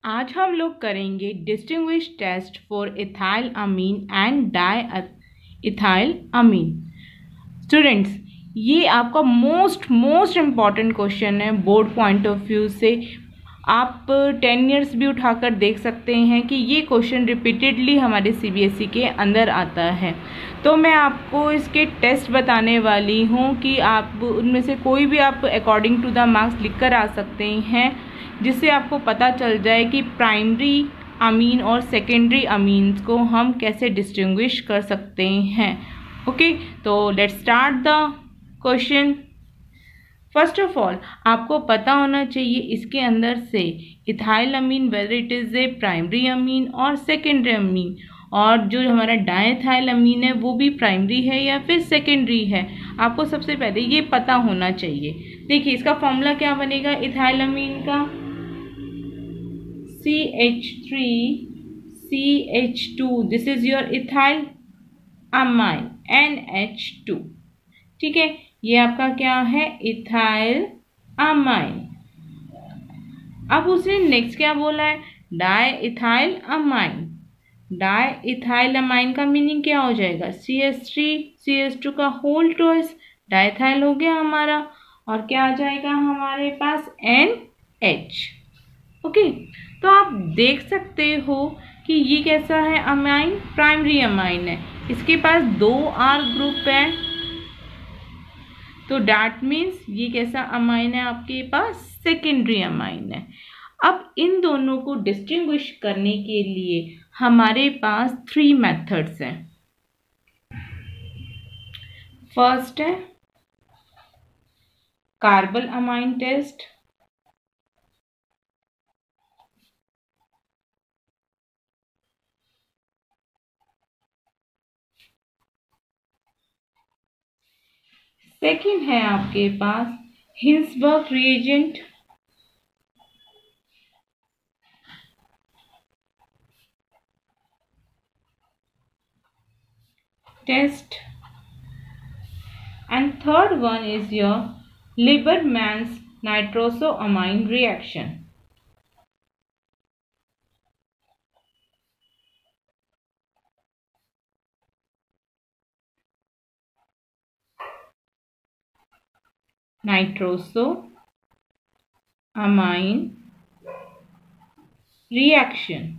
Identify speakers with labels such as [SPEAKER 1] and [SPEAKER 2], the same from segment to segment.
[SPEAKER 1] आज हम लोग करेंगे distinguish test for ethyl amine and di ethyl amine. Students, ये आपका मोस्ट इम्पॉर्टेंट क्वेश्चन है बोर्ड पॉइंट ऑफ व्यू से। आप 10 इयर्स भी उठाकर देख सकते हैं कि ये क्वेश्चन रिपीटेडली हमारे सीबीएसई के अंदर आता है। तो मैं आपको इसके टेस्ट बताने वाली हूँ कि आप उनमें से कोई भी आप अकॉर्डिंग टू द मार्क्स लिख कर आ सकते हैं, जिससे आपको पता चल जाए कि प्राइमरी अमीन और सेकेंडरी अमीन्स को हम कैसे डिस्टिंग्विश कर सकते हैं। ओके, तो let's start the question. First of all आपको पता होना चाहिए इसके अंदर से ethyl amine whether it is a primary amine और सेकेंडरी अमीन, और जो हमारा डाइथाइल अमीन है वो भी प्राइमरी है या फिर सेकेंडरी है। आपको सबसे पहले ये पता होना चाहिए। देखिए इसका फॉर्मूला क्या बनेगा इथाइल अमीन का, CH3CH2, this is your ethyl amine NH2। ठीक है, ये आपका क्या है इथाइल अमाइन। अब उसने नेक्स्ट क्या बोला है di ethyl amine. Di ethyl amine का मीनिंग क्या हो जाएगा CH3CH2 का होल ट्वाइस डाइथाइल हो गया हमारा, और क्या आ जाएगा हमारे पास NH। ओके, तो आप देख सकते हो कि ये कैसा है अमाइन, प्राइमरी अमाइन है, इसके पास 2 R ग्रुप है, तो डैट मीन्स ये कैसा अमाइन है आपके पास सेकेंडरी अमाइन है। अब इन दोनों को डिस्टिंग्विश करने के लिए हमारे पास 3 मेथड्स हैं। फर्स्ट है कार्बल अमाइन टेस्ट, सेकेंड है आपके पास Hinsberg reagent, test, and third one is your Liebermann's nitrosoamine reaction. Nitrosoamine reaction.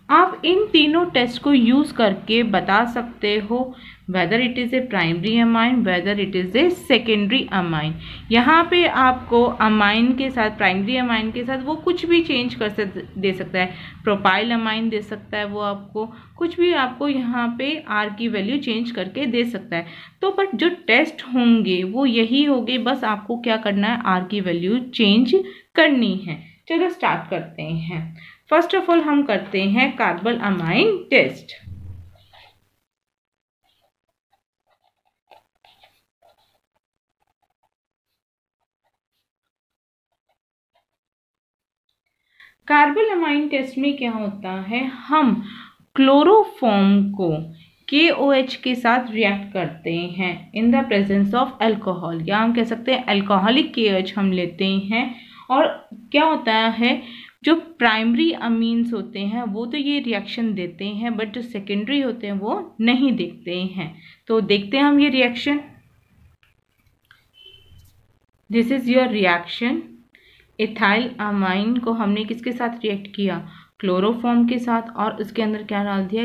[SPEAKER 1] आप इन तीनों टेस्ट को यूज करके बता सकते हो weather it is a primary amine, weather it is a secondary amine. यहाँ पे आपको अमाइन के साथ, प्राइमरी अमाइन के साथ वो कुछ भी चेंज दे सकता है, प्रोपाइल अमाइन दे सकता है, वो आपको कुछ भी आपको यहाँ पे R की वैल्यू चेंज करके दे सकता है। तो बट जो टेस्ट होंगे वो यही होंगे, बस आपको क्या करना है R की वैल्यू चेंज करनी है। चलो स्टार्ट करते हैं। फर्स्ट ऑफ ऑल हम करते हैं carpal amine test. Carpal amine test में क्या होता है, हम क्लोरोफॉर्म को KOH के साथ रिएक्ट करते हैं in the presence of alcohol, या हम कह सकते हैं अल्कोहलिक KOH हम लेते हैं। और क्या होता है जो प्राइमरी अमीन्स होते हैं वो तो ये रिएक्शन देते हैं, बट जो सेकेंडरी होते हैं वो नहीं देखते हैं। तो देखते हैं हम ये reaction. This is your reaction. Ethyl amine को हमने किसके साथ रिएक्ट किया, क्लोरोफॉर्म के साथ, और उसके अंदर क्या डाल दिया,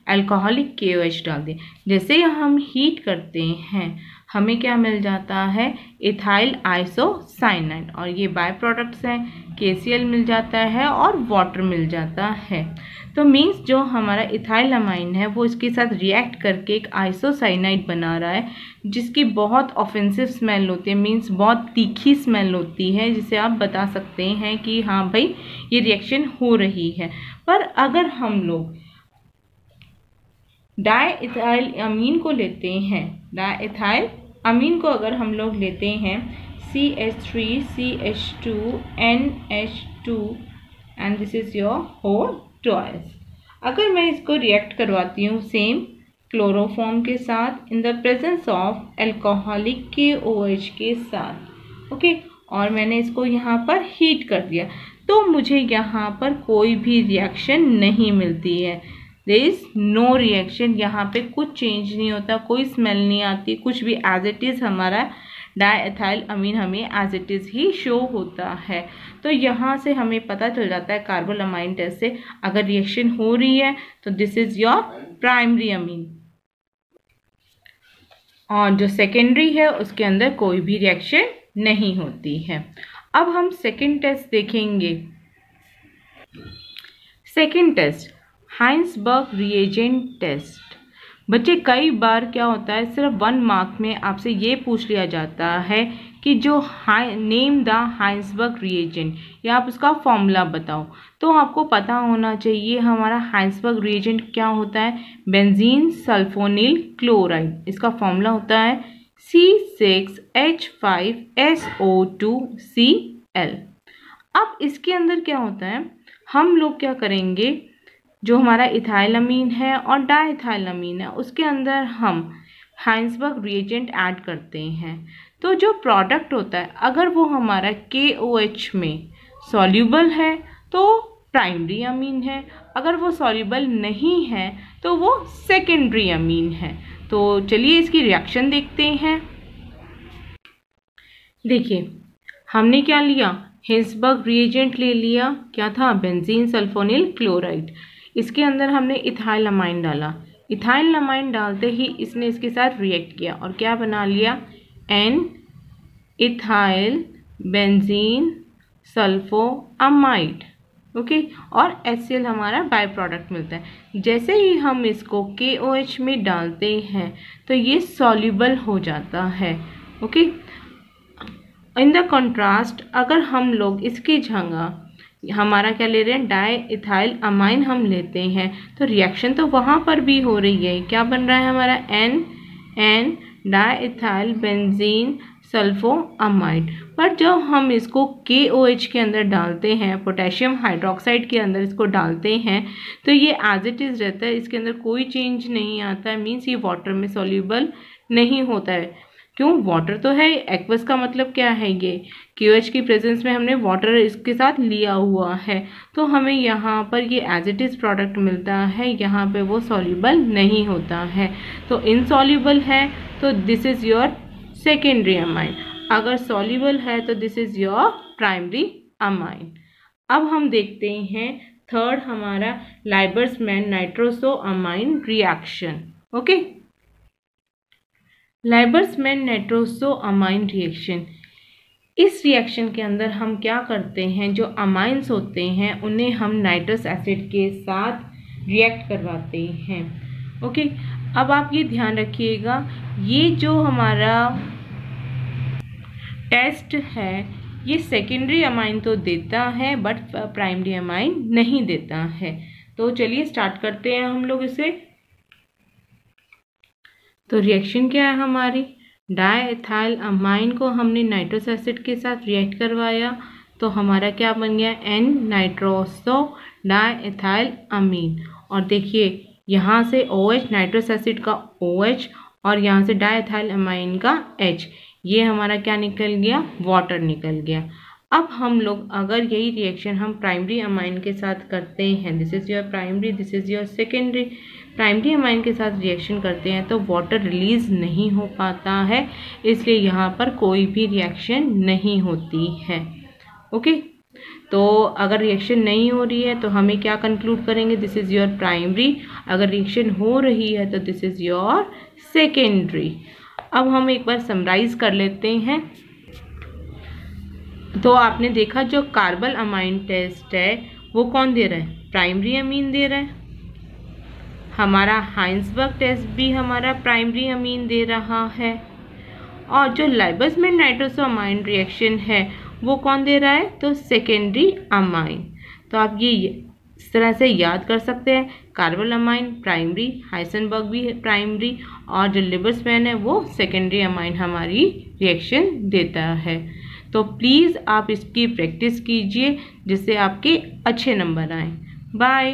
[SPEAKER 1] अल्कोहलिक KOH डाल दिया। जैसे हम हीट करते हैं हमें क्या मिल जाता है इथाइल आइसोसाइनाइड, और ये बाय प्रोडक्ट्स हैं, KCl मिल जाता है और वाटर मिल जाता है। तो मीन्स जो हमारा इथाइल अमाइन है वो इसके साथ रिएक्ट करके एक आइसोसाइनाइड बना रहा है, जिसकी बहुत ऑफेंसिव स्मेल होती है, मीन्स बहुत तीखी स्मेल होती है, जिसे आप बता सकते हैं कि हाँ भाई ये रिएक्शन हो रही है। पर अगर हम लोग डाइथाइल अमीन को लेते हैं, डाइथाइल अमीन को अगर हम लोग लेते हैं CH3CH2 NH2 and this is your whole twice. अगर मैं इसको रिएक्ट करवाती हूँ सेम क्लोरोफॉर्म के साथ in the presence of alcoholic KOH के साथ, ओके, और मैंने इसको यहाँ पर हीट कर दिया, तो मुझे यहाँ पर कोई भी रिएक्शन नहीं मिलती है। देयर इज नो रिएक्शन, यहाँ पे कुछ चेंज नहीं होता, कोई स्मेल नहीं आती, कुछ भी एज इट इज़ हमारा डाइएथाइल अमीन हमें एज इट इज़ ही शो होता है। तो यहाँ से हमें पता चल जाता है कार्बोलमाइन टेस्ट से अगर रिएक्शन हो रही है तो this is your primary amine, और जो सेकेंडरी है उसके अंदर कोई भी रिएक्शन नहीं होती है। अब हम सेकेंड टेस्ट देखेंगे। Second test Hinsberg reagent test. बच्चे कई बार क्या होता है, सिर्फ 1 मार्क में आपसे ये पूछ लिया जाता है कि जो नेम द हाइंसबर्ग रिएजेंट, या आप उसका फॉर्मूला बताओ। तो आपको पता होना चाहिए हमारा हाइंसबर्ग रिएजेंट क्या होता है, बेंजीन सल्फोनिल क्लोराइड। इसका फॉर्मूला होता है C6H5SO2Cl। अब इसके अंदर क्या होता है, हम लोग क्या करेंगे, जो हमारा इथाइल अमीन है और डाइएथाइल अमीन है उसके अंदर हम हाइंसबर्ग रिएजेंट ऐड करते हैं। तो जो प्रोडक्ट होता है अगर वो हमारा KOH में सॉल्यूबल है तो प्राइमरी अमीन है, अगर वो सॉल्यूबल नहीं है तो वो सेकेंडरी अमीन है। तो चलिए इसकी रिएक्शन देखते हैं। देखिए हमने क्या लिया, हाइंसबर्ग रिएजेंट ले लिया, क्या था, बेंजीन सल्फोनिल क्लोराइड। इसके अंदर हमने इथाइल अमाइन डाला, इथाइल अमाइन डालते ही इसने इसके साथ रिएक्ट किया और क्या बना लिया, एन इथाइल बेंजीन सल्फोअमाइड। ओके, और HCl हमारा बाय प्रोडक्ट मिलता है। जैसे ही हम इसको KOH में डालते हैं तो ये सॉल्यूबल हो जाता है। ओके, इन द कंट्रास्ट अगर हम लोग इसकी जगह हमारा क्या ले रहे हैं, डाइएथाइल अमाइन हम लेते हैं तो रिएक्शन तो वहाँ पर भी हो रही है। क्या बन रहा है हमारा, एन डाइएथाइल बेंजीन सल्फोअमाइड। पर जब हम इसको KOH के अंदर डालते हैं, पोटेशियम हाइड्रोक्साइड के अंदर इसको डालते हैं तो ये एज इट इज़ रहता है, इसके अंदर कोई चेंज नहीं आता है। मीन्स ये वाटर में सॉल्यूबल नहीं होता है। क्यों, वाटर तो है, एक्वस का मतलब क्या है, ये KOH की प्रेजेंस में हमने वाटर इसके साथ लिया हुआ है, तो हमें यहाँ पर ये एज इट इज़ प्रोडक्ट मिलता है, यहाँ पे वो सॉल्यूबल नहीं होता है। तो इनसॉल्यूबल है तो this is your secondary amine, अगर सॉल्यूबल है तो this is your primary amine. अब हम देखते हैं थर्ड हमारा लाइबर्समैन नाइट्रोसोअमाइन रिएक्शन। ओके, लाइबर्समैन नाइट्रोसोअमाइन रिएक्शन, इस रिएक्शन के अंदर हम क्या करते हैं, जो अमाइंस होते हैं उन्हें हम नाइट्रस एसिड के साथ रिएक्ट करवाते हैं। ओके, अब आप ये ध्यान रखिएगा, ये जो हमारा टेस्ट है ये सेकेंडरी अमाइन तो देता है बट प्राइमरी अमाइन नहीं देता है। तो चलिए स्टार्ट करते हैं हम लोग इसे। तो रिएक्शन क्या है हमारी, डाइएथाइल अमाइन को हमने नाइट्रस एसिड के साथ रिएक्ट करवाया तो हमारा क्या बन गया, एन नाइट्रोसो डाइएथाइल अमीन। और देखिए यहाँ से OH नाइट्रस एसिड का OH और यहाँ से डाइएथाइल अमाइन का H, ये हमारा क्या निकल गया, वाटर निकल गया। अब हम लोग अगर यही रिएक्शन हम प्राइमरी अमाइन के साथ करते हैं, this is your primary, this is your secondary, primary amine के साथ रिएक्शन करते हैं तो वाटर रिलीज नहीं हो पाता है, इसलिए यहाँ पर कोई भी रिएक्शन नहीं होती है। ओके, तो अगर रिएक्शन नहीं हो रही है तो हमें क्या कंक्लूड करेंगे, दिस इज़ योर प्राइमरी, अगर रिएक्शन हो रही है तो दिस इज़ योर सेकेंडरी। अब हम एक बार समराइज कर लेते हैं। तो आपने देखा जो कार्बल अमाइन टेस्ट है वो कौन दे रहा है, प्राइमरी अमीन दे रहा है। हमारा हाइंसबर्ग टेस्ट भी हमारा प्राइमरी अमीन दे रहा है, और जो लाइबर्समैन नाइट्रोसोअमाइन रिएक्शन है वो कौन दे रहा है, तो सेकेंडरी अमाइन। तो आप ये इस तरह से याद कर सकते हैं, कार्बल अमाइन प्राइमरी, हाइंसबर्ग भी प्राइमरी, और जो लाइबर्समैन है वो सेकेंडरी अमाइन हमारी रिएक्शन देता है। तो प्लीज़ आप इसकी प्रैक्टिस कीजिए जिससे आपके अच्छे नंबर आएँ। बाय।